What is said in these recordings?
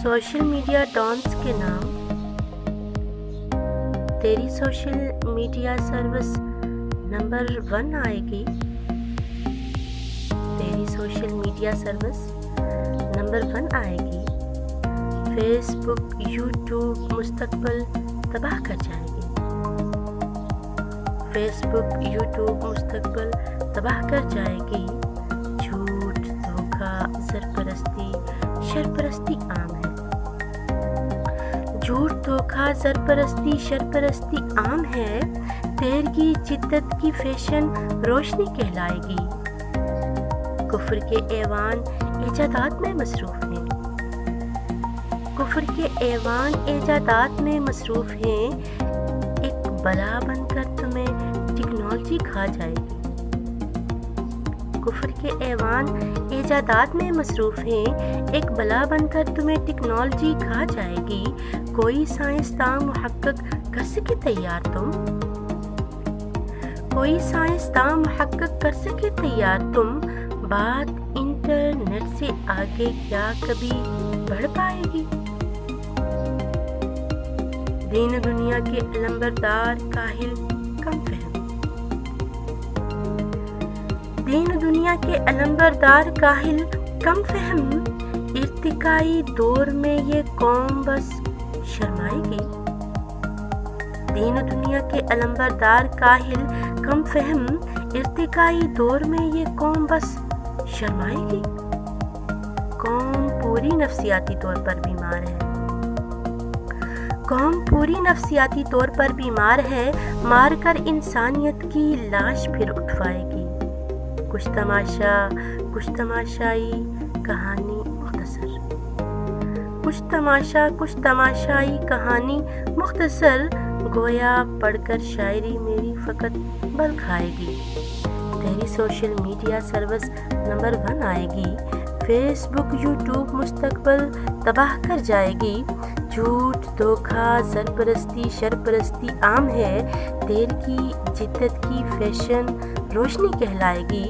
Social media dance کے نام تیری سوشل میڈیا سروس نمبر 1 آئے گی. تیری سوشل میڈیا سروس نمبر 1 آئے گی. فیس بک یوٹیوب مستقبل تباہ کر جائے گی. فیس بک یوٹیوب مستقبل تباہ کر جائے گی. جھوٹ دھوکہ سرپرستی شرپرستی عام ہے. جھوٹ دھوکہ سرپرستی شرپرستی عام ہے. دیر کی جدت کی فیشن روشنی کہلائے گی. کفر کے ایوان ایجادات میں مصروف ہیں. کفر کے ایوان ایجادات میں مصروف ہیں. ایک بلا بن کر تمہیں ٹیکنالوجی کھا جائے گی. کفر کے ایوان ایجادات میں مصروف ہیں. ایک بلا بن کر تمہیں ٹیکنالوجی کھا جائے گی. کوئی سائنسداں محقق کر سکے تیار تم. کوئی سائنسداں محقق کر سکے تیار تم. بات انٹرنیٹ سے آگے کیا کبھی بڑھ پائے گی. دین دنیا کے علمبردار کاہل کم فہم. دین دنیا کے علمبردار کاہل کم فہم. ارتقائی دور میں یہ قوم بس شرمائے گی. دین دنیا کے علمبردار کاہل کم فہم. ارتقائی دور میں یہ قوم بس شرمائے گی. قوم پوری نفسیاتی طور پر بیمار ہے. قوم پوری نفسیاتی طور پر بیمار ہے. مار کر انسانیت کی لاش پھر اٹھوائے گی. کچھ تماشا کچھ تماشائی کہانی مختصر. کچھ تماشا کچھ تماشائی کہانی مختصر. گویا پڑھ کر شاعری میری فقط بل کھائے گی. تیری سوشل میڈیا سروس نمبر 1 آئے گی. فیس بک یوٹیوب مستقبل تباہ کر جائے گی. جھوٹ دھوکہ سرپرستی شرپرستی عام ہے. دیر کی جدت کی فیشن روشنی کہلائے گی.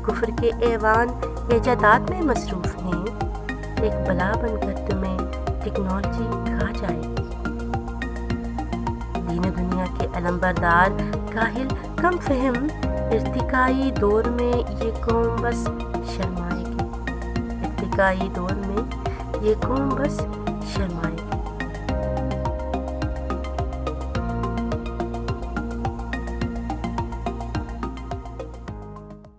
کفر کے ایوان ایجادات میں مصروف ہیں. ایک بلا بن کر تمہیں ٹیکنالوجی کھا جائے گی. دین دنیا کے علمبردار کاہل کم فہم. ارتقائی دور میں یہ قوم بس شرمائے گی. ارتقائی دور میں یہ قوم بس شرمائے گی.